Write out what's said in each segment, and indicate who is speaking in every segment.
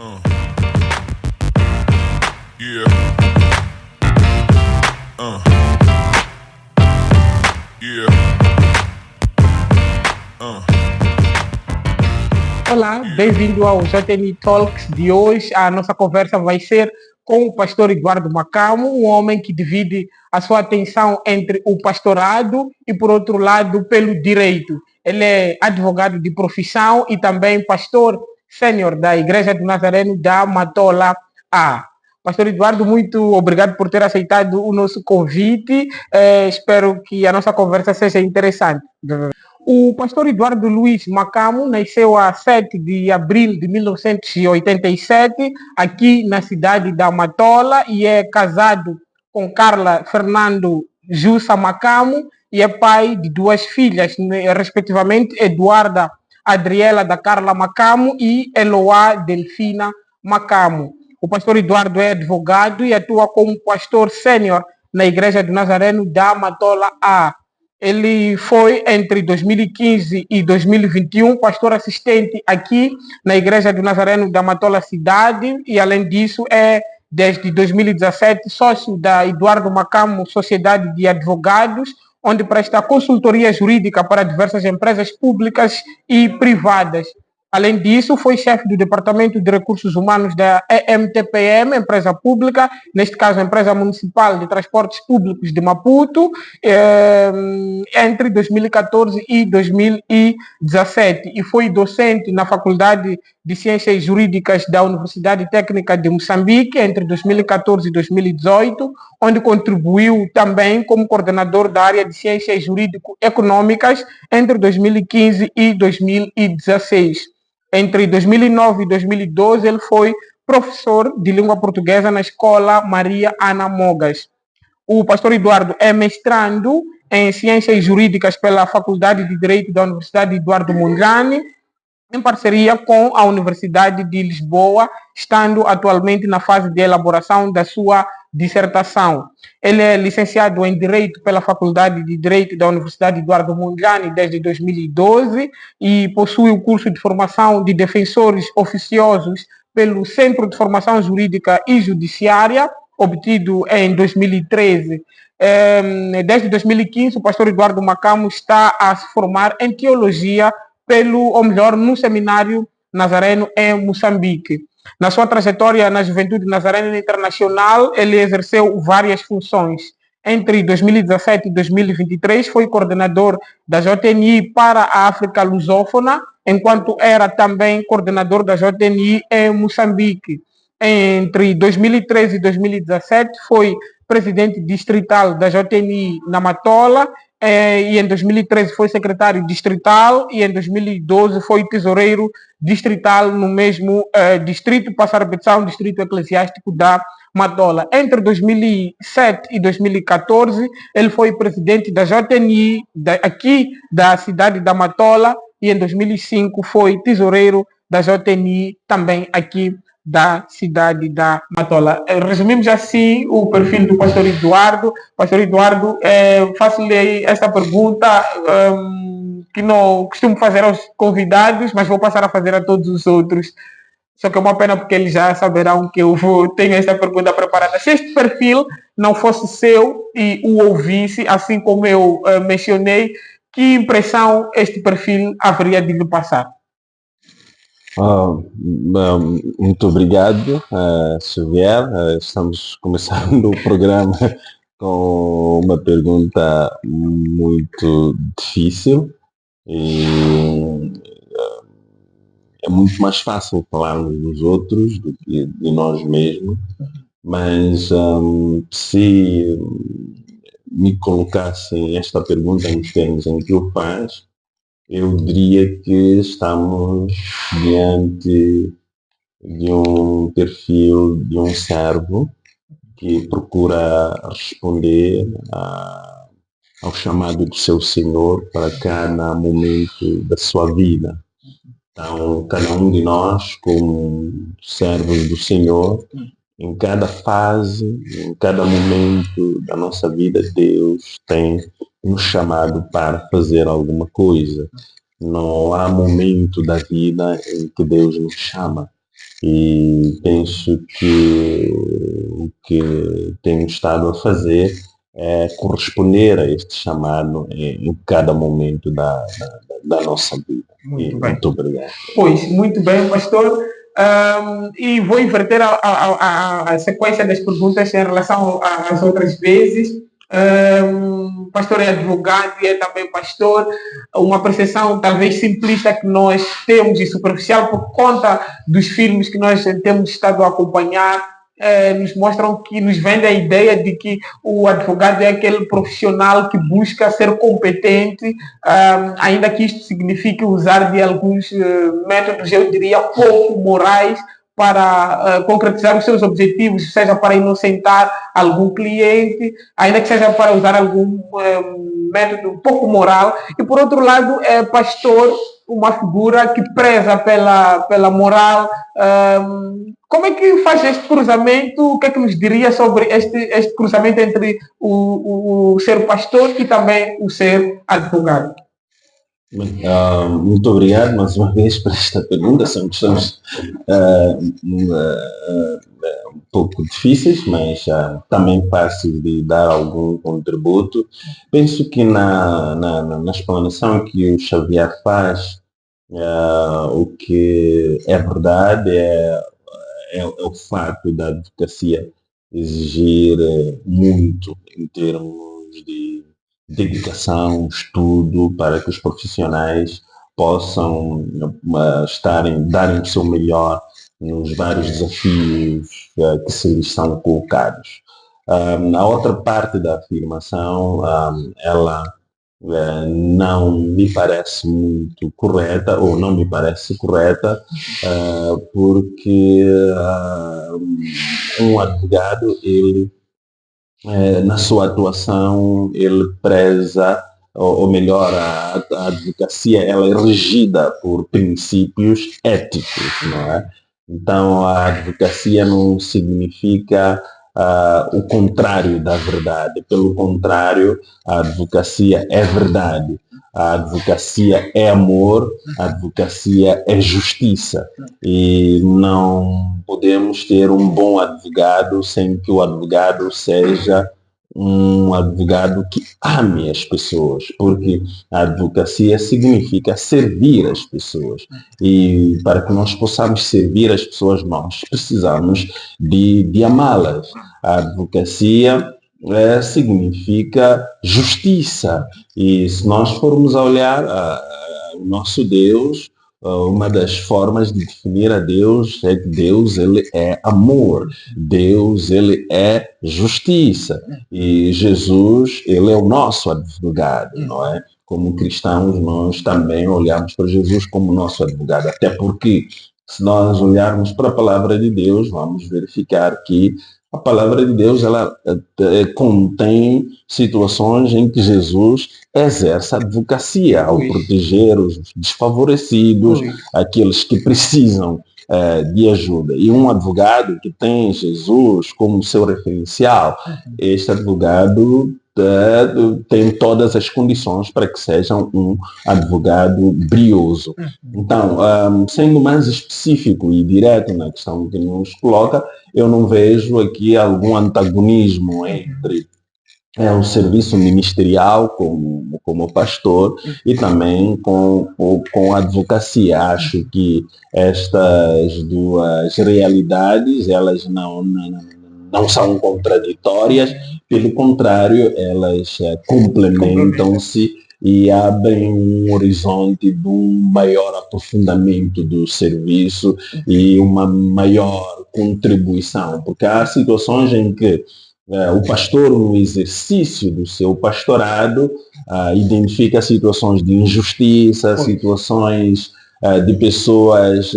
Speaker 1: Uh, yeah. Uh, yeah.
Speaker 2: Olá, bem-vindo ao JTN Talks de hoje. A nossa conversa vai ser com o pastor Eduardo Macamo, um homem que divide a sua atenção entre o pastorado e, por outro lado, pelo direito. Ele é advogado de profissão e também pastor sênior da Igreja do Nazareno da Matola A. Pastor Eduardo, muito obrigado por ter aceitado o nosso convite. Espero que a nossa conversa seja interessante. O pastor Eduardo Luiz Macamo nasceu a 7 de abril de 1987, aqui na cidade da Matola, e é casado com Carla Fernando Jussa Macamo e é pai de duas filhas, respectivamente Eduarda Adriela da Carla Macamo e Eloá Delfina Macamo. O pastor Eduardo é advogado e atua como pastor sênior na Igreja do Nazareno da Matola A. Ele foi, entre 2015 e 2021, pastor assistente aqui na Igreja do Nazareno da Matola Cidade e, além disso, é, desde 2017, sócio da Eduardo Macamo Sociedade de Advogados, onde presta consultoria jurídica para diversas empresas públicas e privadas. Além disso, foi chefe do Departamento de Recursos Humanos da EMTPM, empresa pública, neste caso a Empresa Municipal de Transportes Públicos de Maputo, entre 2014 e 2017. E foi docente na Faculdade de Ciências Jurídicas da Universidade Técnica de Moçambique entre 2014 e 2018, onde contribuiu também como coordenador da área de Ciências Jurídico-Econômicas entre 2015 e 2016. Entre 2009 e 2012, ele foi professor de língua portuguesa na Escola Maria Ana Mogas. O pastor Eduardo é mestrando em Ciências Jurídicas pela Faculdade de Direito da Universidade Eduardo Mondlane, em parceria com a Universidade de Lisboa, estando atualmente na fase de elaboração da sua dissertação. Ele é licenciado em Direito pela Faculdade de Direito da Universidade Eduardo Mondlane desde 2012 e possui o curso de formação de defensores oficiosos pelo Centro de Formação Jurídica e Judiciária, obtido em 2013. Desde 2015, o pastor Eduardo Macamo está a se formar em Teologia ou melhor, no Seminário Nazareno em Moçambique. Na sua trajetória na Juventude Nazarena Internacional, ele exerceu várias funções. Entre 2017 e 2023, foi coordenador da JNI para a África Lusófona, enquanto era também coordenador da JNI em Moçambique. Entre 2013 e 2017, foi presidente distrital da JNI na Matola, e em 2013 foi secretário distrital e em 2012 foi tesoureiro distrital no mesmo distrito, Passarabetsão, distrito eclesiástico da Matola. Entre 2007 e 2014, ele foi presidente da JNI aqui da cidade da Matola e em 2005 foi tesoureiro da JNI também aqui da cidade da Matola. Resumimos assim o perfil do pastor Eduardo. Pastor Eduardo, faço-lhe esta pergunta que não costumo fazer aos convidados, mas vou passar a fazer a todos os outros. Só que é uma pena porque eles já saberão que tenho esta pergunta preparada. Se este perfil não fosse seu e o ouvisse, assim como eu mencionei, que impressão este perfil haveria de lhe passar?
Speaker 3: Muito obrigado, Xavier. Estamos começando o programa com uma pergunta muito difícil e é muito mais fácil falarmos dos outros do que de nós mesmos, mas se me colocassem esta pergunta nos termos em que o faz, eu diria que estamos diante de um perfil de um servo que procura responder ao chamado do seu Senhor para cada momento da sua vida. Então, cada um de nós, como servos do Senhor, em cada fase, em cada momento da nossa vida, Deus tem nos chamado para fazer alguma coisa. Não há momento da vida em que Deus nos chama. E penso que o que temos estado a fazer é corresponder a este chamado em cada momento da nossa vida.
Speaker 2: Muito bem.
Speaker 3: Muito obrigado.
Speaker 2: Pois, muito bem, pastor. E vou inverter a sequência das perguntas em relação às outras vezes. Pastor é advogado e é também pastor. Uma percepção talvez simplista que nós temos e superficial por conta dos filmes que nós temos estado a acompanhar, nos mostram que nos vende a ideia de que o advogado é aquele profissional que busca ser competente, ainda que isto signifique usar de alguns métodos, eu diria, pouco morais para concretizar os seus objetivos, seja para inocentar algum cliente, ainda que seja para usar algum método pouco moral. E por outro lado, é pastor, uma figura que preza pela moral. Como é que faz este cruzamento? O que é que nos diria sobre este cruzamento entre o ser pastor e também o ser advogado?
Speaker 3: Muito obrigado mais uma vez por esta pergunta. São questões um pouco difíceis, mas também fáceis de dar algum contributo. Penso que na explanação que o Xavier faz, o que é verdade é o fato da advocacia exigir muito em termos de dedicação, estudo, para que os profissionais possam darem o seu melhor nos vários desafios que se lhes são colocados. A outra parte da afirmação, ela não me parece muito correta, ou não me parece correta, porque um advogado, ele, na sua atuação, ele preza, ou melhor, a advocacia, ela é regida por princípios éticos, não é? Então, a advocacia não significa o contrário da verdade. Pelo contrário, a advocacia é verdade. A advocacia é amor, a advocacia é justiça. E não podemos ter um bom advogado sem que o advogado seja um advogado que ame as pessoas, porque a advocacia significa servir as pessoas. E para que nós possamos servir as pessoas, nós precisamos de amá-las. A advocacia significa justiça. E se nós formos a olhar o nosso Deus, uma das formas de definir a Deus é que Deus, ele é amor. Deus, ele é justiça. E Jesus, ele é o nosso advogado, não é? Como cristãos, nós também olhamos para Jesus como nosso advogado. Até porque, se nós olharmos para a palavra de Deus, vamos verificar que a palavra de Deus, ela contém situações em que Jesus exerce a advocacia ao proteger os desfavorecidos, aqueles que precisam de ajuda. E um advogado que tem Jesus como seu referencial, este advogado tem todas as condições para que seja um advogado brioso. Então, sendo mais específico e direto na questão que nos coloca, eu não vejo aqui algum antagonismo entre o serviço ministerial como pastor e também com a advocacia. Acho que estas duas realidades, elas não são contraditórias, pelo contrário, elas complementam-se e abrem um horizonte de um maior aprofundamento do serviço e uma maior contribuição, porque há situações em que o pastor, no exercício do seu pastorado, identifica situações de injustiça, situações de pessoas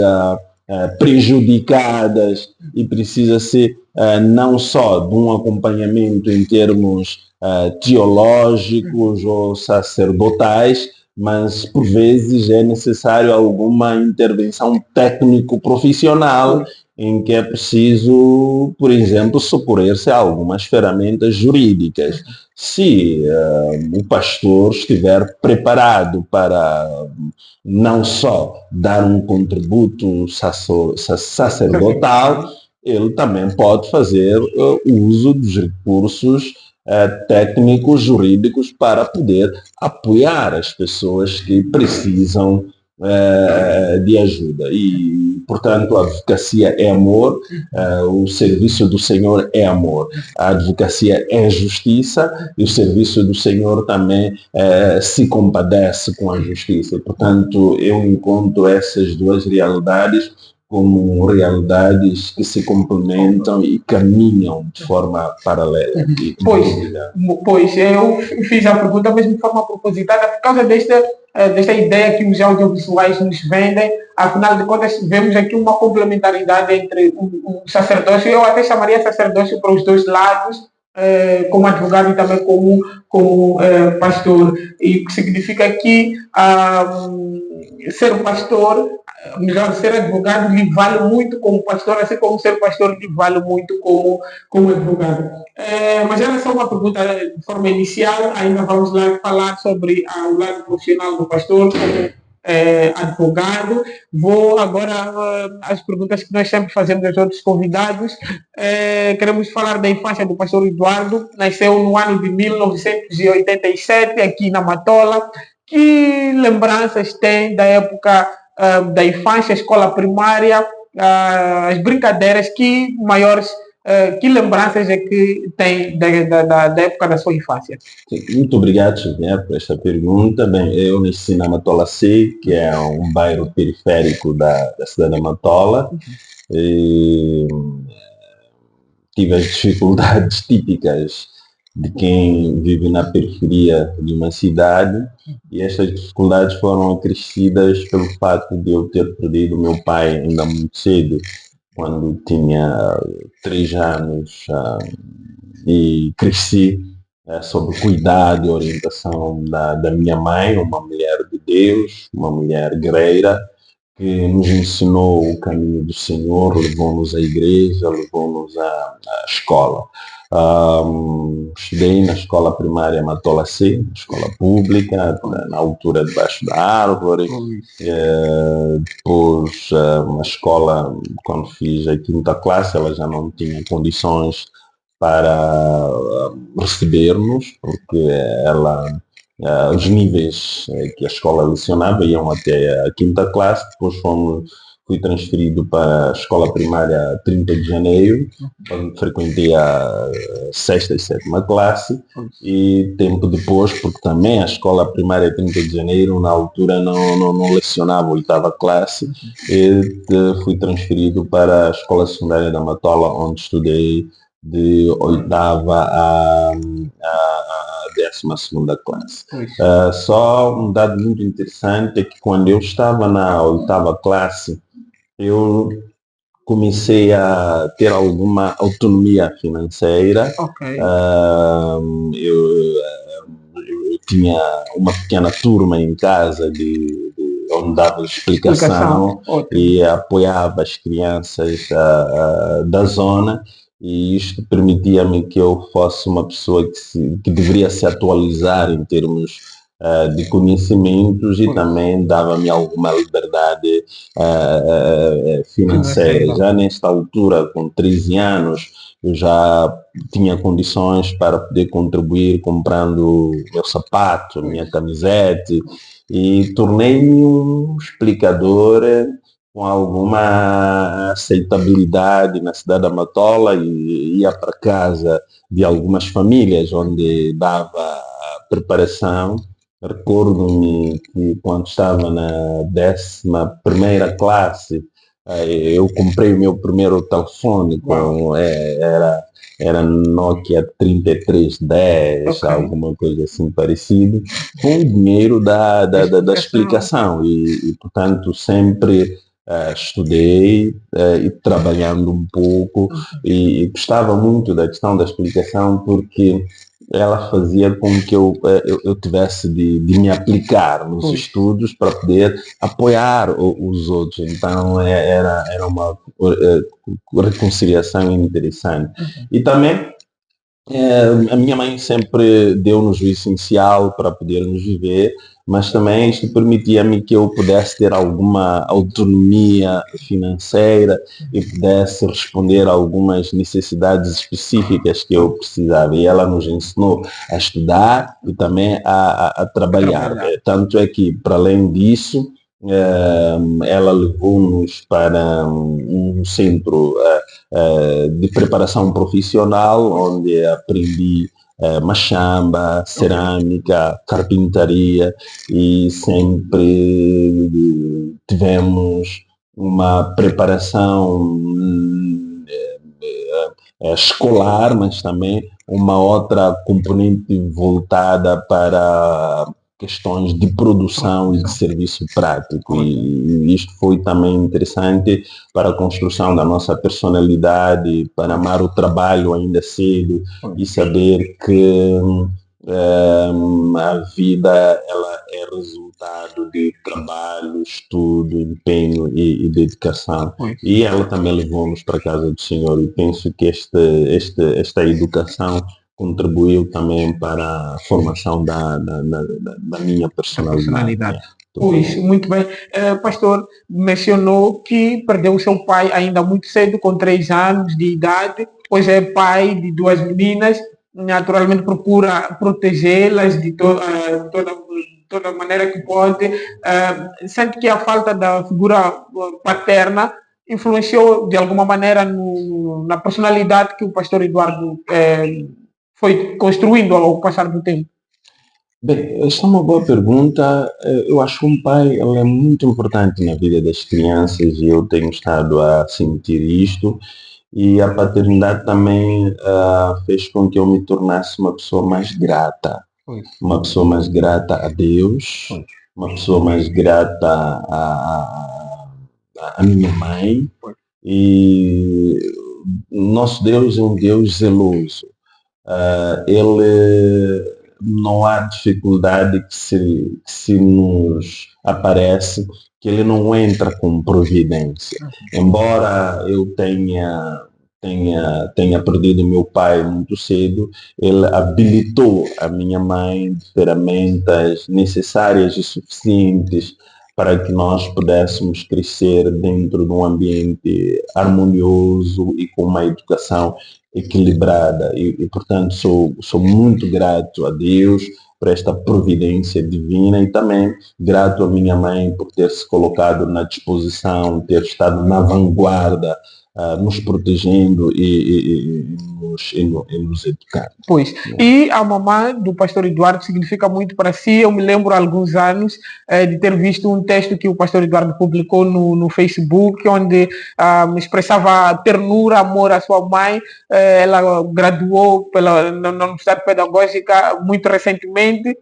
Speaker 3: prejudicadas e precisa ser não só de um acompanhamento em termos teológicos ou sacerdotais, mas por vezes é necessário alguma intervenção técnico-profissional em que é preciso, por exemplo, socorrer-se a algumas ferramentas jurídicas. Se o pastor estiver preparado para não só dar um contributo sacerdotal, ele também pode fazer uso dos recursos técnicos, jurídicos, para poder apoiar as pessoas que precisam de ajuda. E, portanto, a advocacia é amor, o serviço do Senhor é amor. A advocacia é justiça e o serviço do Senhor também se compadece com a justiça. Portanto, eu encontro essas duas realidades como realidades que se complementam e caminham de forma paralela.
Speaker 2: Pois, eu fiz a pergunta mesmo de forma propositada por causa desta ideia que os audiovisuais nos vendem. Afinal de contas, vemos aqui uma complementaridade entre o sacerdócio, eu até chamaria sacerdócio para os dois lados, como advogado e também como pastor. E o que significa que ser um pastor, melhor, ser advogado lhe vale muito como pastor, assim como ser pastor lhe vale muito como advogado. Mas era só uma pergunta de forma inicial, ainda vamos lá falar sobre o lado profissional do pastor como advogado. Vou agora às perguntas que nós sempre fazemos aos outros convidados. Queremos falar da infância do pastor Eduardo. Nasceu no ano de 1987, aqui na Matola. Que lembranças tem da época da infância, escola primária, as brincadeiras, que maiores, que lembranças é que tem da época da sua infância?
Speaker 3: Sim, muito obrigado, Xavier, por esta pergunta. Bem, eu nasci na Matola C, que é um bairro periférico da cidade da Matola, e tive as dificuldades típicas de quem vive na periferia de uma cidade, e estas dificuldades foram acrescidas pelo fato de eu ter perdido meu pai ainda muito cedo, quando tinha 3 anos, e cresci sob o cuidado e orientação da minha mãe, uma mulher de Deus, uma mulher guerreira, que nos ensinou o caminho do Senhor, levou-nos à igreja, levou-nos à escola. Estudei na escola primária Matola C, escola pública, na altura debaixo da árvore. Depois, na escola, quando fiz a 5ª classe, ela já não tinha condições para receber-nos, porque os níveis que a escola lecionava iam até a 5ª classe. Depois fui transferido para a escola primária 30 de janeiro, onde frequentei a 6ª e 7ª classe, e tempo depois, porque também a escola primária 30 de janeiro na altura não lecionava a 8ª classe, e fui transferido para a escola secundária da Matola, onde estudei de 8ª a 12ª classe. Só um dado muito interessante é que quando eu estava na 8ª classe, eu comecei a ter alguma autonomia financeira. Eu tinha uma pequena turma em casa onde dava explicação e apoiava as crianças da zona, e isto permitia-me que eu fosse uma pessoa que deveria se atualizar em termos de conhecimentos, e também dava-me alguma liberdade financeira. Já nesta altura, com 13 anos, eu já tinha condições para poder contribuir comprando meu sapato, minha camisete, e tornei-me um explicador com alguma aceitabilidade na cidade da Matola, e ia para casa de algumas famílias onde dava a preparação. Recordo-me que quando estava na 11ª classe, eu comprei o meu primeiro telefone, era Nokia 3310, alguma coisa assim parecida, com o dinheiro da explicação, e portanto sempre estudei e trabalhando um pouco, e gostava muito da questão da explicação, porque ela fazia com que eu tivesse de me aplicar nos estudos para poder apoiar os outros. Então era uma reconciliação interessante. E também a minha mãe sempre deu-nos o essencial para podermos viver, mas também isto permitia-me que eu pudesse ter alguma autonomia financeira e pudesse responder a algumas necessidades específicas que eu precisava. E ela nos ensinou a estudar e também a trabalhar. Tanto é que, para além disso, ela levou-nos para um centro de preparação profissional, onde aprendi machamba, cerâmica, carpintaria e sempre tivemos uma preparação escolar, mas também uma outra componente voltada para questões de produção e de serviço prático. E isto foi também interessante para a construção da nossa personalidade, para amar o trabalho ainda cedo e saber que a vida ela é resultado de trabalho, estudo, empenho e dedicação. E ela também levou-nos para a casa do Senhor. E penso que esta educação contribuiu também para a formação da minha personalidade.
Speaker 2: Pois, muito bem. Pastor mencionou que perdeu o seu pai ainda muito cedo, com 3 anos de idade, pois é pai de 2 meninas, naturalmente procura protegê-las de toda maneira que pode. Sente que a falta da figura paterna influenciou de alguma maneira na personalidade que o pastor Eduardo foi construindo ao passar do tempo.
Speaker 3: Bem, esta é uma boa pergunta. Eu acho que um pai ele é muito importante na vida das crianças e eu tenho estado a sentir isto. E a paternidade também fez com que eu me tornasse uma pessoa mais grata. Uma pessoa mais grata a Deus, uma pessoa mais grata a minha mãe. E nosso Deus é um Deus zeloso. Ele não há dificuldade que se nos aparece que ele não entra com providência. Embora eu tenha perdido meu pai muito cedo, ele habilitou a minha mãe de ferramentas necessárias e suficientes para que nós pudéssemos crescer dentro de um ambiente harmonioso e com uma educação equilibrada. E portanto, sou muito grato a Deus por esta providência divina e também grato à minha mãe por ter se colocado na disposição, ter estado na vanguarda, nos protegendo e nos educando.
Speaker 2: Pois, e a mamãe do pastor Eduardo significa muito para si. Eu me lembro há alguns anos de ter visto um texto que o pastor Eduardo publicou no Facebook, onde expressava ternura, amor à sua mãe. Ela graduou na Universidade Pedagógica muito recentemente.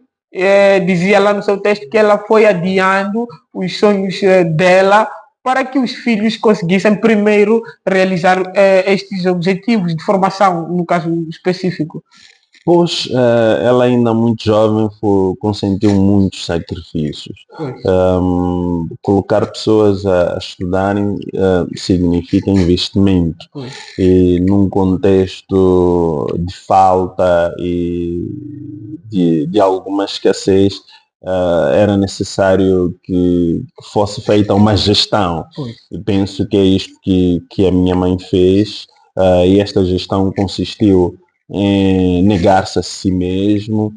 Speaker 2: Dizia lá no seu texto que ela foi adiando os sonhos dela para que os filhos conseguissem primeiro realizar estes objetivos de formação, no caso específico.
Speaker 3: Pois, ela ainda muito jovem consentiu muitos sacrifícios. Colocar pessoas a estudarem significa investimento. E num contexto de falta e de alguma escassez, era necessário que fosse feita uma gestão. E penso que é isto que a minha mãe fez, e esta gestão consistiu em negar-se a si mesmo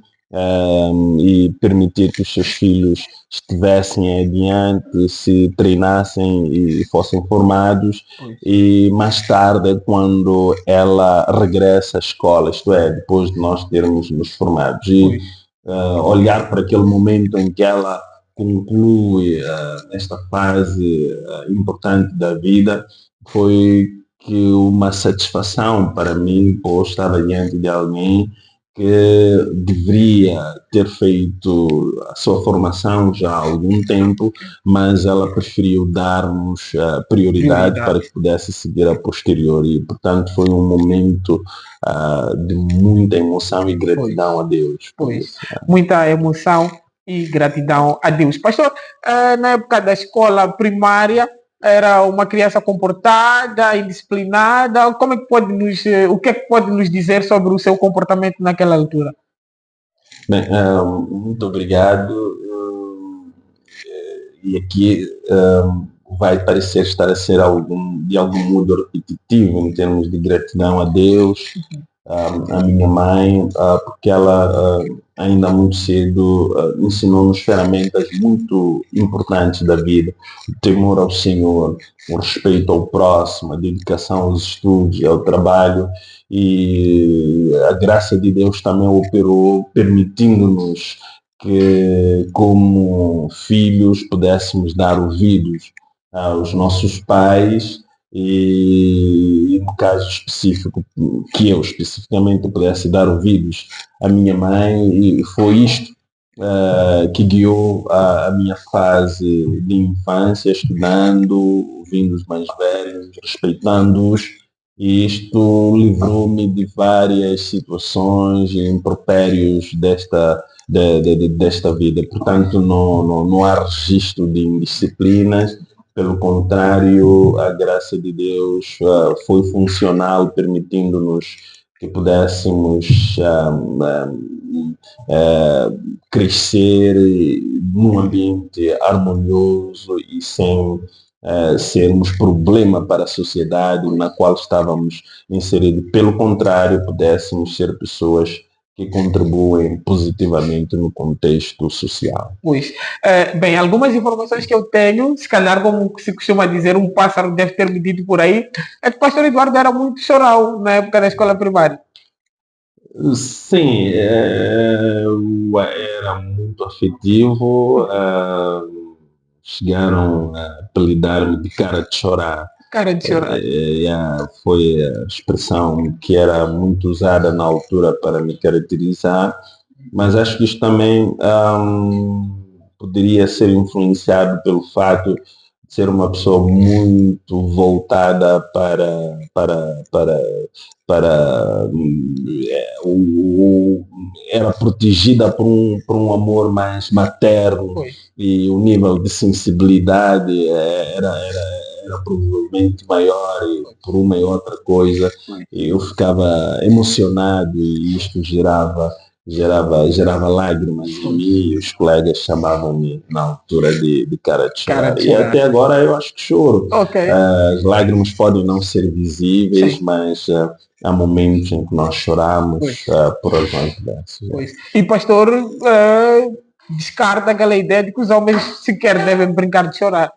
Speaker 3: e permitir que os seus filhos estivessem adiante, se treinassem e fossem formados. E mais tarde, quando ela regressa à escola, isto é, depois de nós termos nos formados, e olhar para aquele momento em que ela conclui esta fase importante da vida, foi que uma satisfação para mim por estar diante de alguém que deveria ter feito a sua formação já há algum tempo, mas ela preferiu dar-nos prioridade para que pudesse seguir a posterior. E, portanto, foi um momento de muita emoção e gratidão a Deus.
Speaker 2: Muita emoção e gratidão a Deus. Pastor, na época da escola primária, era uma criança comportada, indisciplinada. Como é que o que é que pode nos dizer sobre o seu comportamento naquela altura?
Speaker 3: Bem, muito obrigado. E aqui vai parecer estar a ser de algum modo repetitivo em termos de gratidão a Deus, a minha mãe, porque ela ainda muito cedo ensinou-nos ferramentas muito importantes da vida: o temor ao Senhor, o respeito ao próximo, a dedicação aos estudos, ao trabalho, e a graça de Deus também operou, permitindo-nos que, como filhos, pudéssemos dar ouvidos aos nossos pais e, no caso específico, que eu especificamente pudesse dar ouvidos à minha mãe, e foi isto que guiou a minha fase de infância, estudando, ouvindo os mais velhos, respeitando-os, e isto livrou-me de várias situações e impropérios desta vida. Portanto, não há registro de indisciplinas. Pelo contrário, a graça de Deus foi funcional, permitindo-nos que pudéssemos crescer num ambiente harmonioso e sem sermos problema para a sociedade na qual estávamos inseridos. Pelo contrário, pudéssemos ser pessoas que contribuem positivamente no contexto social.
Speaker 2: Bem, algumas informações que eu tenho, se calhar, como se costuma dizer, um pássaro deve ter medido por aí, é que o pastor Eduardo era muito chorão na época da escola primária.
Speaker 3: Sim, era muito afetivo, chegaram a apelidar-me de cara de chorar.
Speaker 2: Cara de chorar.
Speaker 3: Foi a expressão que era muito usada na altura para me caracterizar, mas acho que isto também poderia ser influenciado pelo fato de ser uma pessoa muito voltada era protegida por um amor mais materno. E o nível de sensibilidade era provavelmente maior, e por uma e outra coisa eu ficava emocionado, e isto gerava lágrimas em mim, e os colegas chamavam-me na altura de cara de chorar. E até agora eu acho que choro. As lágrimas podem não ser visíveis, sim, mas há momentos em que nós choramos por razões dessas.
Speaker 2: E pastor descarta aquela ideia de que os homens sequer devem brincar de chorar.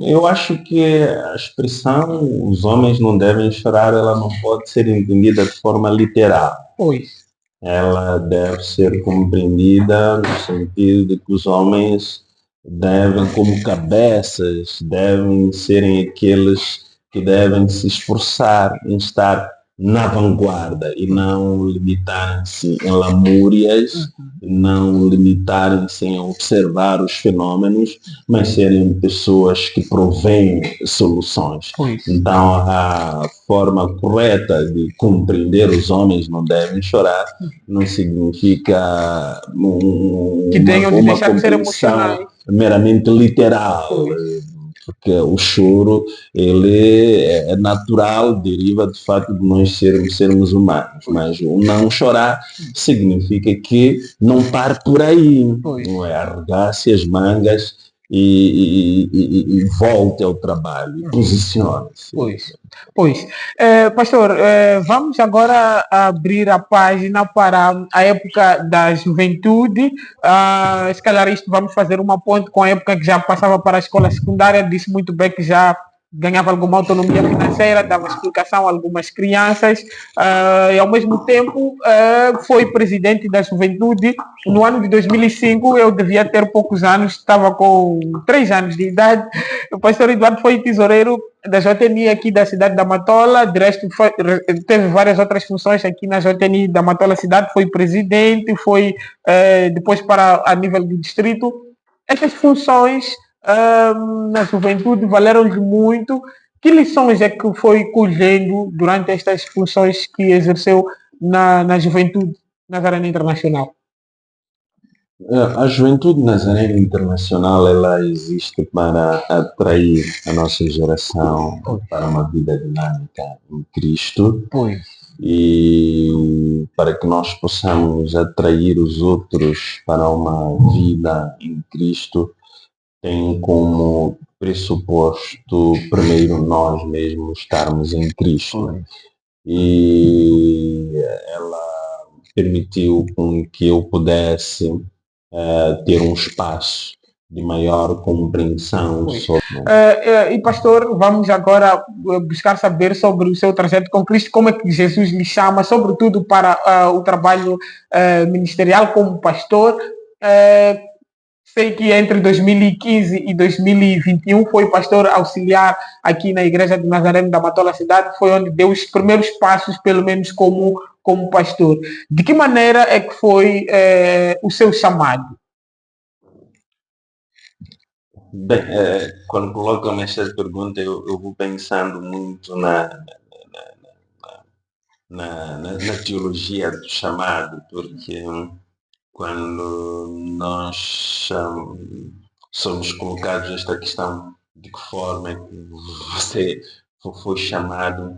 Speaker 3: Eu acho que a expressão "os homens não devem chorar", ela não pode ser entendida de forma literal. Ela deve ser compreendida no sentido de que os homens devem, como cabeças, devem serem aqueles que devem se esforçar em estar na vanguarda e não limitarem-se em lamúrias, não limitarem-se em observar os fenômenos, mas serem pessoas que provêm soluções. Então, a forma correta de compreender "os homens não devem chorar" não significa uma compreensão meramente literal, porque o choro, ele é natural, deriva do fato de nós sermos humanos, mas o não chorar significa que não pare por aí, não é? Arregace as mangas e volte ao trabalho, posicione-se.
Speaker 2: Pastor, vamos agora abrir a página para a época da juventude. Se calhar isto vamos fazer uma ponte com a época que já passava para a escola secundária. Disse muito bem que já ganhava alguma autonomia financeira, dava explicação a algumas crianças, e ao mesmo tempo foi presidente da juventude. No ano de 2005, eu devia ter poucos anos, estava com 3 anos de idade. O pastor Eduardo foi tesoureiro da JNI aqui da cidade da Matola, de resto teve várias outras funções aqui na JNI da Matola cidade, foi presidente, foi depois para a nível do distrito. Essas funções na juventude valeram-lhe muito. Que lições é que foi colhendo durante estas funções que exerceu na juventude Nazareno Internacional?
Speaker 3: A Juventude Nazareno Internacional, ela existe para atrair a nossa geração para uma vida dinâmica em Cristo.
Speaker 2: Pois.
Speaker 3: E para que nós possamos atrair os outros para uma vida em Cristo, tem como pressuposto primeiro nós mesmos estarmos em Cristo. E ela permitiu com que eu pudesse ter um espaço de maior compreensão sobre...
Speaker 2: E pastor, vamos agora buscar saber sobre o seu trajeto com Cristo, como é que Jesus lhe chama, sobretudo para o trabalho ministerial como pastor. Sei que entre 2015 e 2021 foi pastor auxiliar aqui na Igreja de Nazareno da Matola Cidade, foi onde deu os primeiros passos, pelo menos como pastor. De que maneira é que foi o seu chamado?
Speaker 3: Bem, quando colocam esta pergunta, eu vou pensando muito na teologia do chamado, porque quando nós somos colocados esta questão de que forma é que você foi chamado,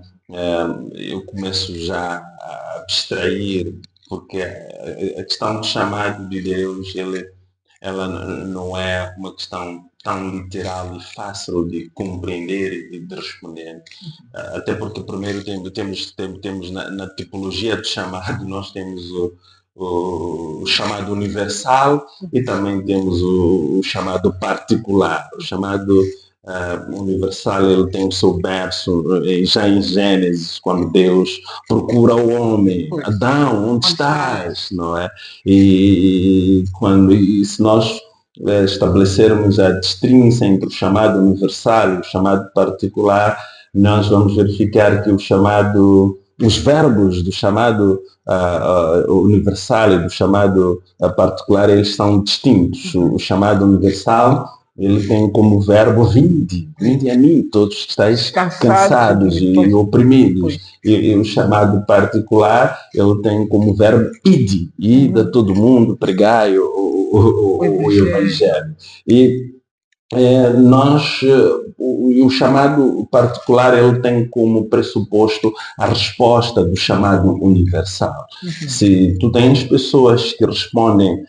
Speaker 3: eu começo já a abstrair, porque a questão do chamado de Deus, ela não é uma questão tão literal e fácil de compreender e de responder. Até porque primeiro temos na tipologia do chamado, nós temos o chamado universal e também temos o chamado particular. O chamado universal, ele tem o seu verso já em Gênesis, quando Deus procura o homem. Adão, onde estás? Não é? E se nós estabelecermos a distinção entre o chamado universal e o chamado particular, nós vamos verificar que os verbos do chamado universal e do chamado particular, eles são distintos. O chamado universal, ele tem como verbo vinde a mim, todos que estáis cansados e oprimidos. E o chamado particular, ele tem como verbo ide a todo mundo, pregai o Evangelho. E o chamado particular, ele tem como pressuposto a resposta do chamado universal. Se tu tens pessoas que respondem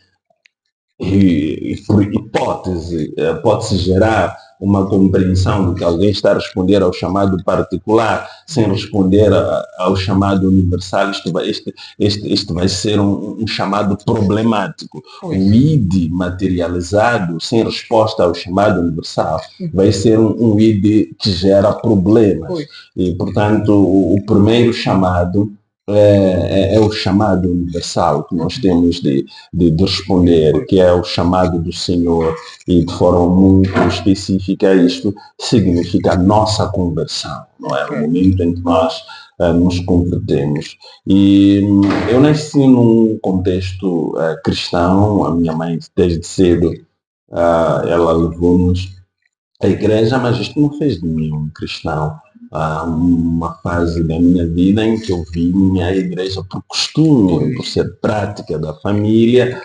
Speaker 3: e por hipótese, pode-se gerar uma compreensão de que alguém está a responder ao chamado particular sem responder ao chamado universal, este vai ser um chamado problemático. O id materializado sem resposta ao chamado universal vai ser um id que gera problemas. E, portanto, o primeiro chamado é o chamado universal que nós temos de responder, que é o chamado do Senhor, e de forma muito específica isto significa a nossa conversão, não é? O momento em que nós nos convertemos. E eu nasci num contexto cristão, a minha mãe desde cedo ela levou-nos à igreja, mas isto não fez de mim um cristão. Uma fase da minha vida em que eu vim à igreja por costume, por ser prática da família,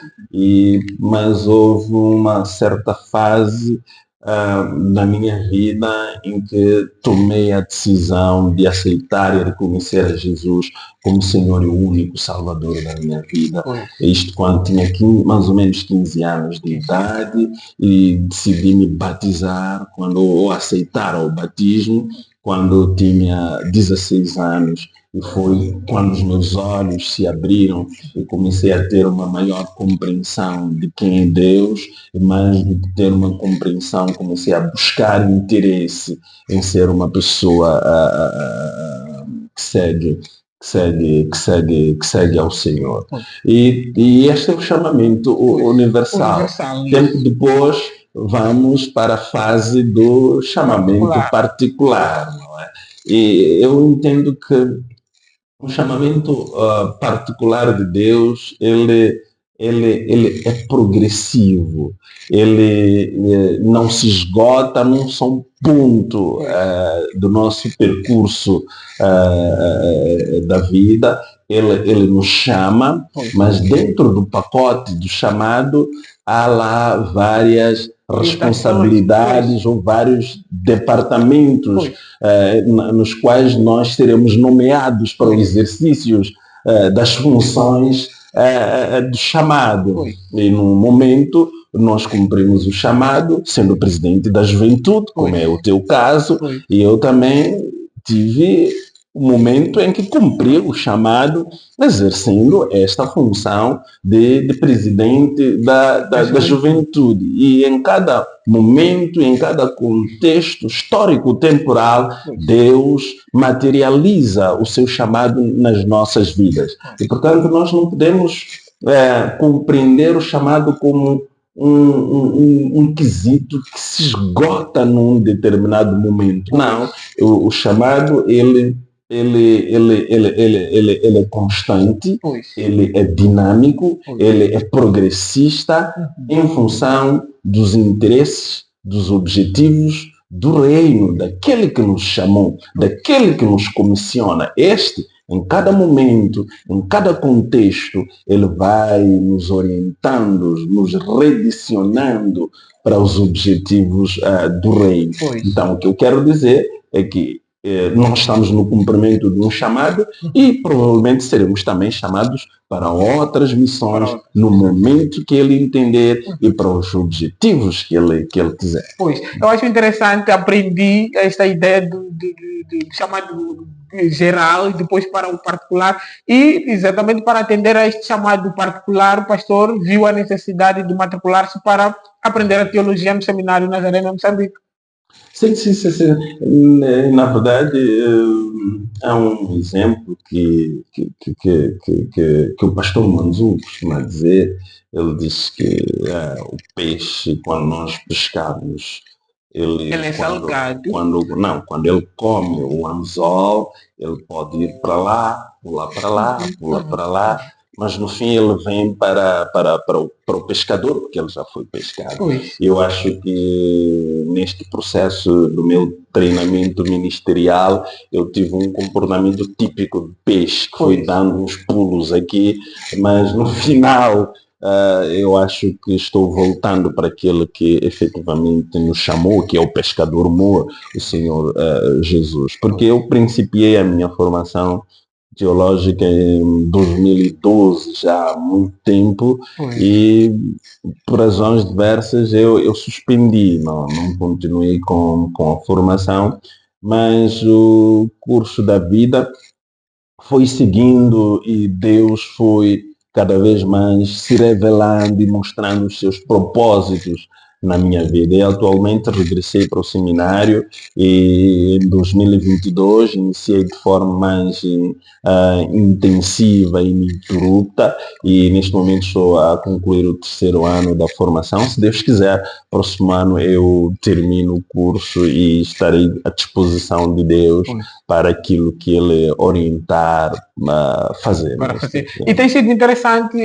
Speaker 3: mas houve uma certa fase na minha vida em que tomei a decisão de aceitar e reconhecer a Jesus como Senhor e o único Salvador da minha vida. Isto quando tinha mais ou menos 15 anos de idade, e decidi me batizar, ou aceitar o batismo, quando eu tinha 16 anos. E foi quando os meus olhos se abriram e comecei a ter uma maior compreensão de quem é Deus, e mais do que ter uma compreensão, comecei a buscar interesse em ser uma pessoa que segue ao Senhor. E este é o chamamento universal. Tempo depois, vamos para a fase do chamamento particular, não é? E eu entendo que o chamamento particular de Deus, ele é progressivo, ele não se esgota num só ponto do nosso percurso da vida. Ele nos chama, mas dentro do pacote do chamado há lá várias responsabilidades ou vários departamentos nos quais nós seremos nomeados para os exercícios das funções do chamado. E no momento nós cumprimos o chamado, sendo presidente da juventude, como é o teu caso, e eu também tive o momento em que cumpri o chamado, exercendo esta função de presidente da juventude. E em cada momento, em cada contexto histórico-temporal, Deus materializa o seu chamado nas nossas vidas. E, portanto, nós não podemos compreender o chamado como um quesito que se esgota num determinado momento. Não, o chamado, ele é constante, ele é dinâmico, ele é progressista em função dos interesses, dos objetivos do reino, daquele que nos chamou, daquele que nos comissiona. Em cada momento, em cada contexto, ele vai nos orientando, nos redirecionando para os objetivos do reino. Então, o que eu quero dizer é que nós estamos no cumprimento de um chamado e provavelmente seremos também chamados para outras missões no momento que ele entender e para os objetivos que ele quiser.
Speaker 2: Eu acho interessante, aprendi esta ideia do chamado geral e depois para o particular, e exatamente para atender a este chamado particular, o pastor viu a necessidade de matricular-se para aprender a teologia no Seminário Nazareno em Moçambique.
Speaker 3: Sim. Na verdade, há um exemplo que o pastor Manzu costuma dizer. Ele diz que o peixe, quando nós pescamos, ele
Speaker 2: é salgado.
Speaker 3: Quando ele come o anzol, ele pode ir para lá, pular para lá, mas no fim ele vem para o pescador, porque ele já foi pescado. Eu acho que neste processo do meu treinamento ministerial, eu tive um comportamento típico de peixe, que foi dando uns pulos aqui, mas no final eu acho que estou voltando para aquele que efetivamente nos chamou, que é o pescador mor, o Senhor Jesus. Porque eu principiei a minha formação teológica em 2012, já há muito tempo, e por razões diversas eu suspendi, não continuei com a formação, mas o curso da vida foi seguindo e Deus foi cada vez mais se revelando e mostrando os seus propósitos na minha vida. E atualmente regressei para o seminário e em 2022 iniciei de forma mais intensiva e ininterrupta, e neste momento estou a concluir o 3º ano da formação. Se Deus quiser, próximo ano eu termino o curso e estarei à disposição de Deus para aquilo que Ele orientar a fazer.
Speaker 2: E tem sido interessante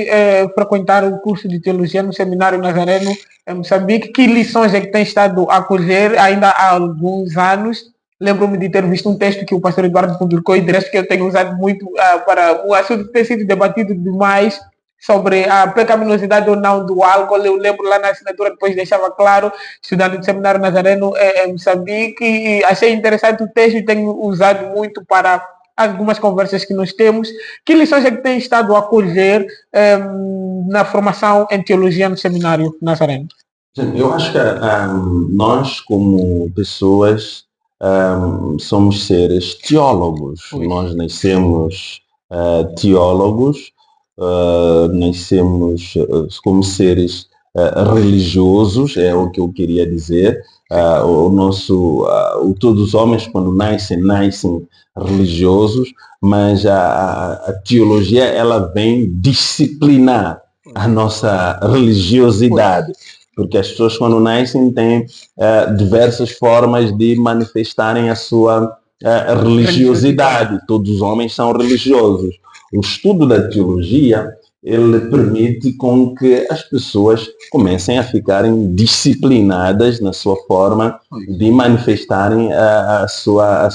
Speaker 2: frequentar o curso de teologia no Seminário Nazareno em Moçambique. Que lições é que tem estado a colher ainda há alguns anos? Lembro-me de ter visto um texto que o pastor Eduardo publicou e direto que eu tenho usado muito para o assunto que tem sido debatido demais sobre a pecaminosidade ou não do álcool. Eu lembro lá na assinatura, depois deixava claro, estudante do Seminário Nazareno em Moçambique, e achei interessante o texto e tenho usado muito para algumas conversas que nós temos. Que lições é que tem estado a colher na formação em teologia no Seminário Nazareno?
Speaker 3: Eu acho que nós, como pessoas, somos seres teólogos. Nós nascemos teólogos, nascemos como seres religiosos, é o que eu queria dizer. Todos os homens, quando nascem religiosos, mas a teologia, ela vem disciplinar a nossa religiosidade. porque as pessoas quando nascem têm diversas formas de manifestarem a sua religiosidade. Todos os homens são religiosos. O estudo da teologia, ele permite com que as pessoas comecem a ficarem disciplinadas na sua forma de manifestarem a sua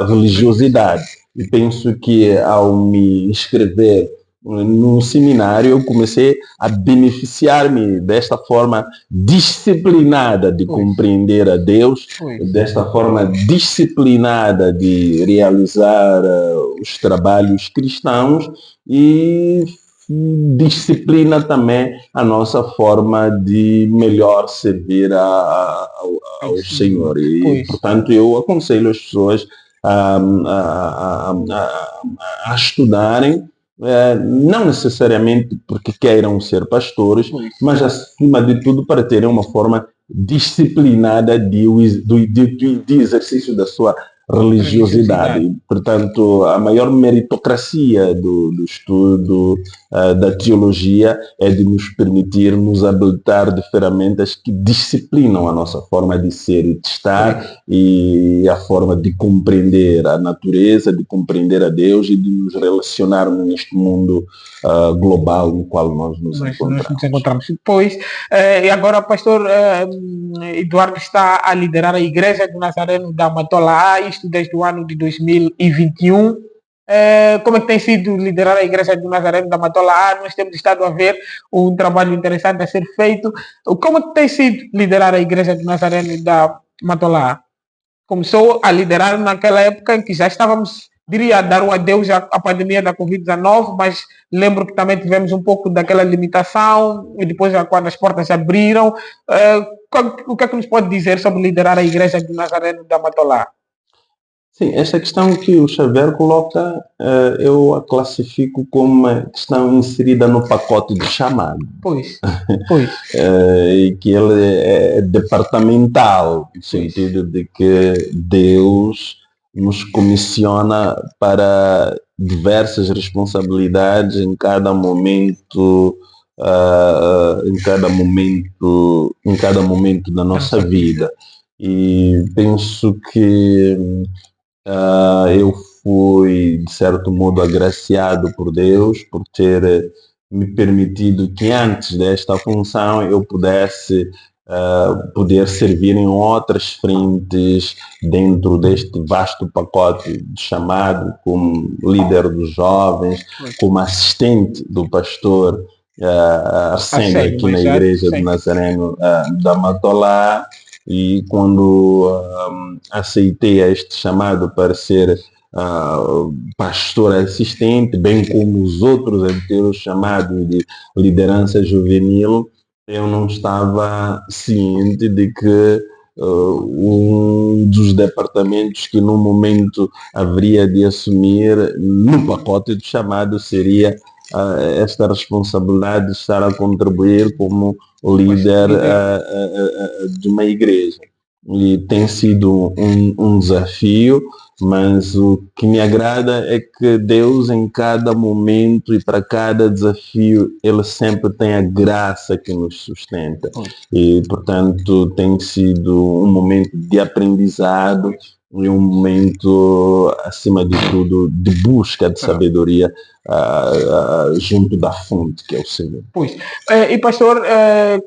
Speaker 3: religiosidade. E penso que ao me inscrever no seminário, eu comecei a beneficiar-me desta forma disciplinada de compreender a Deus, desta forma disciplinada de realizar os trabalhos cristãos e disciplina também a nossa forma de melhor servir ao Senhor. E, portanto, eu aconselho as pessoas a estudarem, não necessariamente porque queiram ser pastores, mas acima de tudo para terem uma forma disciplinada de exercício da sua religiosidade. Portanto, a maior meritocracia do estudo da teologia é de nos permitir nos habilitar de ferramentas que disciplinam a nossa forma de ser e de estar e a forma de compreender a natureza, de compreender a Deus e de nos relacionarmos neste mundo global no qual nós nos encontramos.
Speaker 2: Pois, e agora o pastor Eduardo está a liderar a Igreja do Nazareno da Matolá, isto desde o ano de 2021. Como é que tem sido liderar a Igreja do Nazareno da Matolá? Nós temos estado a ver um trabalho interessante a ser feito. Como é que tem sido liderar a Igreja do Nazareno da Matolá? Começou a liderar naquela época em que já estávamos, diria, a dar um adeus à pandemia da Covid-19, mas lembro que também tivemos um pouco daquela limitação e depois quando as portas abriram. O que é que nos pode dizer sobre liderar a Igreja do Nazareno da Matolá?
Speaker 3: Sim, esta questão que o Xavier coloca, eu a classifico como uma questão inserida no pacote de chamado.
Speaker 2: Pois.
Speaker 3: E que ele é departamental, no sentido de que Deus nos comissiona para diversas responsabilidades em cada momento da nossa vida. E penso que eu fui, de certo modo, agraciado por Deus por ter me permitido que antes desta função eu pudesse poder servir em outras frentes dentro deste vasto pacote de chamado, como líder dos jovens, como assistente do pastor Arsênio aqui na Igreja do Nazareno da Matolá. E quando aceitei este chamado para ser pastor assistente, bem como os outros anteriores chamados de liderança juvenil, eu não estava ciente de que um dos departamentos que no momento haveria de assumir no pacote de chamado seria esta responsabilidade de estar a contribuir como líder de uma igreja. E tem sido um desafio, mas o que me agrada é que Deus em cada momento e para cada desafio, Ele sempre tem a graça que nos sustenta. E, portanto, tem sido um momento de aprendizado e um momento, acima de tudo, de busca de sabedoria junto da fonte, que é o Senhor.
Speaker 2: Pois. E pastor,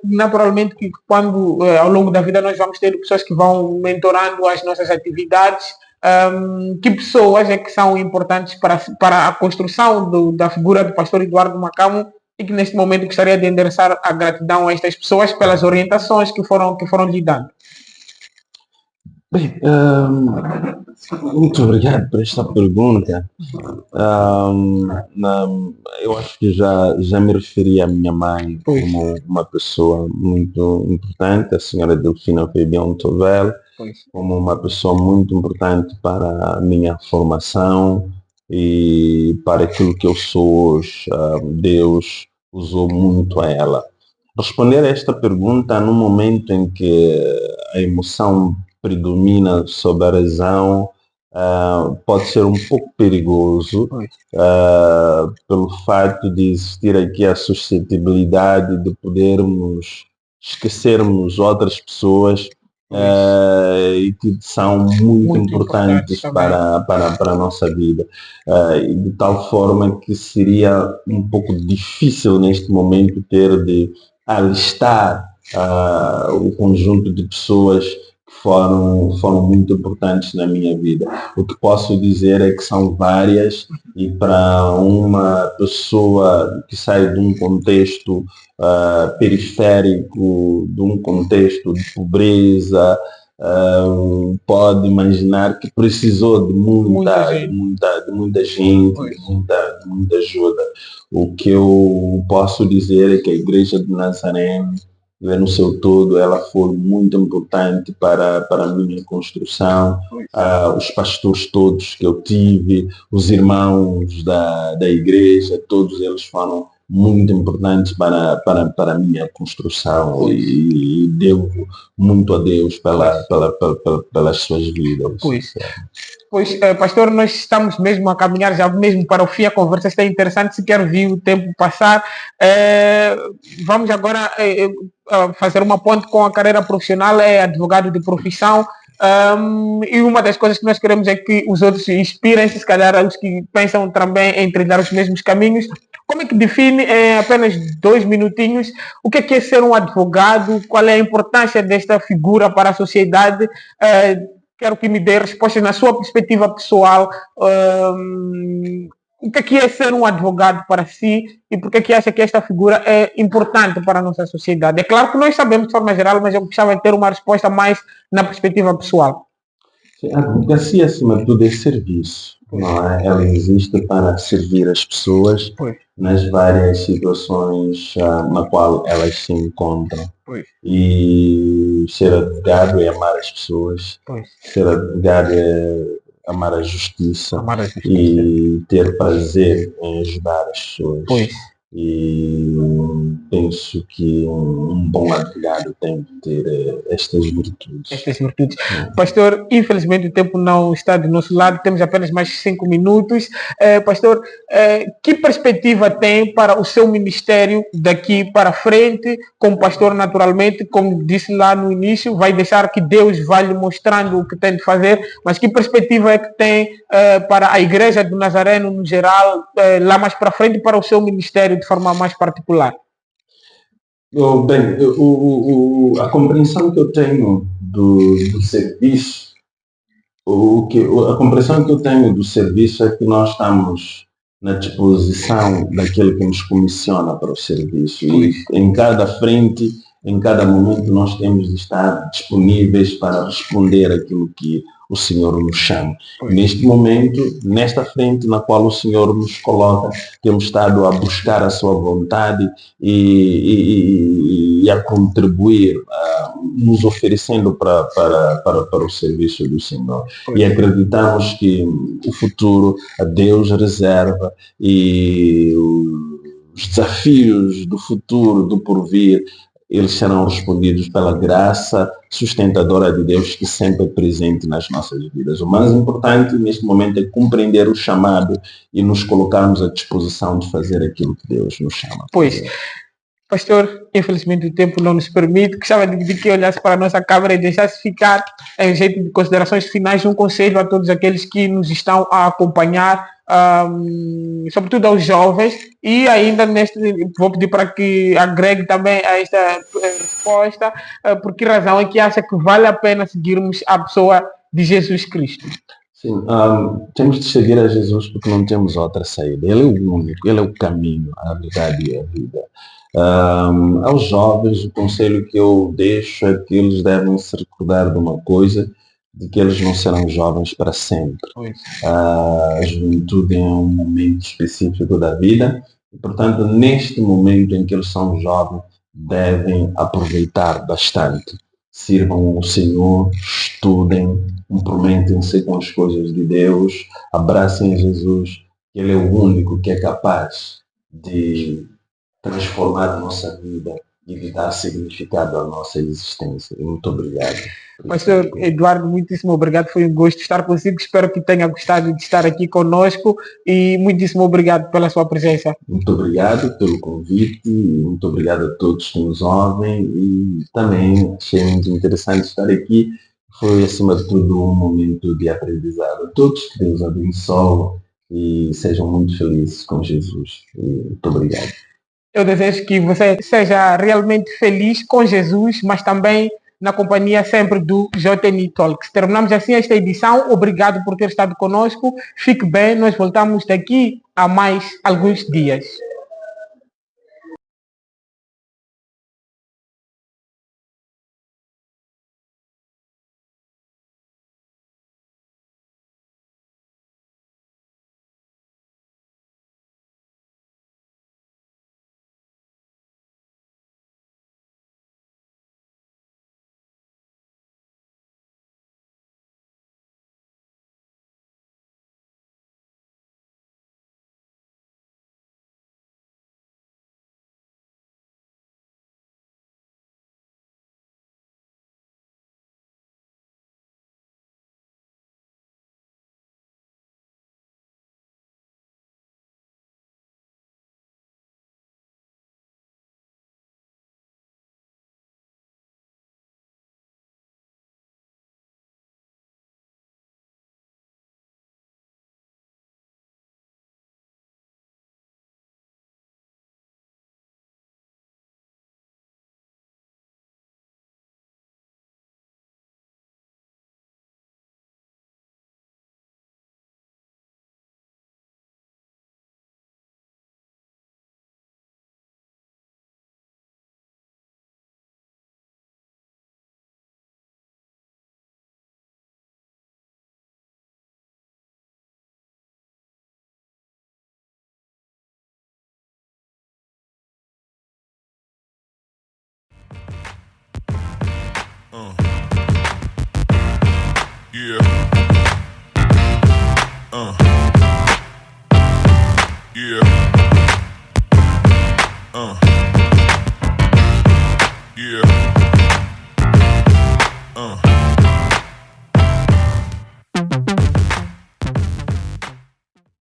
Speaker 2: naturalmente que quando ao longo da vida nós vamos ter pessoas que vão mentorando as nossas atividades, que pessoas é que são importantes para a construção da figura do pastor Eduardo Macamo e que neste momento gostaria de endereçar a gratidão a estas pessoas pelas orientações que foram lhe dando?
Speaker 3: Bem, muito obrigado por esta pergunta. Eu acho que já me referi à minha mãe como uma pessoa muito importante, a senhora Delfina Fabião Tovel, como uma pessoa muito importante para a minha formação e para aquilo que eu sou hoje. Deus usou muito a ela. Responder a esta pergunta no momento em que a emoção predomina sobre a razão, pode ser um pouco perigoso pelo fato de existir aqui a suscetibilidade de podermos esquecermos outras pessoas e que são muito importantes para a nossa vida. E de tal forma que seria um pouco difícil neste momento ter de alistar o conjunto de pessoas que foram muito importantes na minha vida. O que posso dizer é que são várias e para uma pessoa que sai de um contexto periférico, de um contexto de pobreza, pode imaginar que precisou de muita gente, de muita ajuda. O que eu posso dizer é que a Igreja de Nazaré, no seu todo, ela foi muito importante para a minha construção. Os pastores todos que eu tive, os irmãos da igreja, todos eles foram muito importantes para a minha construção e devo muito a Deus pelas suas vidas.
Speaker 2: Pois, pastor, nós estamos mesmo a caminhar já mesmo para o fim. A conversa está interessante, se quer ver o tempo passar. Vamos agora fazer uma ponte com a carreira profissional, é advogado de profissão. E uma das coisas que nós queremos é que os outros inspirem-se, se calhar os que pensam também em trilhar os mesmos caminhos. Como é que define, em apenas 2 minutinhos, o que é ser um advogado? Qual é a importância desta figura para a sociedade? Quero que me dê respostas na sua perspectiva pessoal. O que é ser um advogado para si e por que acha que esta figura é importante para a nossa sociedade? É claro que nós sabemos de forma geral, mas eu gostava de ter uma resposta mais na perspectiva pessoal.
Speaker 3: A advocacia, acima de tudo, é serviço. Não é? Ela existe para servir as pessoas nas várias situações na qual elas se encontram. E ser advogado é amar as pessoas, ser advogado é amar a justiça, e ter prazer em ajudar as pessoas. E penso que um bom advogado tem que ter estas virtudes.
Speaker 2: Pastor, infelizmente o tempo não está do nosso lado, temos apenas mais 5 minutos. Pastor, que perspectiva tem para o seu ministério daqui para frente? Como pastor, naturalmente, como disse lá no início, vai deixar que Deus vá lhe mostrando o que tem de fazer, mas que perspectiva é que tem para a Igreja do Nazareno no geral, lá mais para frente, para o seu ministério de forma mais particular?
Speaker 3: A compreensão que eu tenho do serviço, a compreensão que eu tenho do serviço é que nós estamos na disposição daquele que nos comissiona para o serviço. E em cada frente, em cada momento, nós temos de estar disponíveis para responder aquilo que o Senhor nos chama. Neste momento, nesta frente na qual o Senhor nos coloca, temos estado a buscar a sua vontade e a contribuir, nos oferecendo para o serviço do Senhor. E acreditamos que o futuro a Deus reserva e os desafios do futuro, do porvir, eles serão respondidos pela graça sustentadora de Deus que sempre é presente nas nossas vidas. O mais importante neste momento é compreender o chamado e nos colocarmos à disposição de fazer aquilo que Deus nos chama.
Speaker 2: Pastor, infelizmente o tempo não nos permite. Gostava de que olhasse para a nossa câmara e deixasse ficar, em jeito de considerações finais, um conselho a todos aqueles que nos estão a acompanhar, sobretudo aos jovens, e ainda vou pedir para que agregue também a esta resposta, por que razão é que acha que vale a pena seguirmos a pessoa de Jesus Cristo?
Speaker 3: Sim, temos de seguir a Jesus porque não temos outra saída. Ele é o único, ele é o caminho, a verdade e a vida. Aos jovens, o conselho que eu deixo é que eles devem se recordar de uma coisa, de que eles não serão jovens para sempre. A juventude é um momento específico da vida e, portanto, neste momento em que eles são jovens, devem aproveitar bastante. Sirvam o Senhor, estudem, comprometem-se com as coisas de Deus, abracem Jesus, Ele é o único que é capaz de transformar a nossa vida e de dar significado à nossa existência. Muito obrigado.
Speaker 2: Pastor Eduardo, muitíssimo obrigado. Foi um gosto estar consigo. Espero que tenha gostado de estar aqui conosco e muitíssimo obrigado pela sua presença.
Speaker 3: Muito obrigado pelo convite, muito obrigado a todos que nos ouvem e também achei muito interessante estar aqui. Foi, acima de tudo, um momento de aprendizado. A todos, que Deus abençoe e sejam muito felizes com Jesus. E muito obrigado.
Speaker 2: Eu desejo que você seja realmente feliz com Jesus, mas também na companhia sempre do JN Talks. Terminamos assim esta edição. Obrigado por ter estado conosco. Fique bem, nós voltamos daqui a mais alguns dias.
Speaker 1: Yeah. Yeah. Yeah.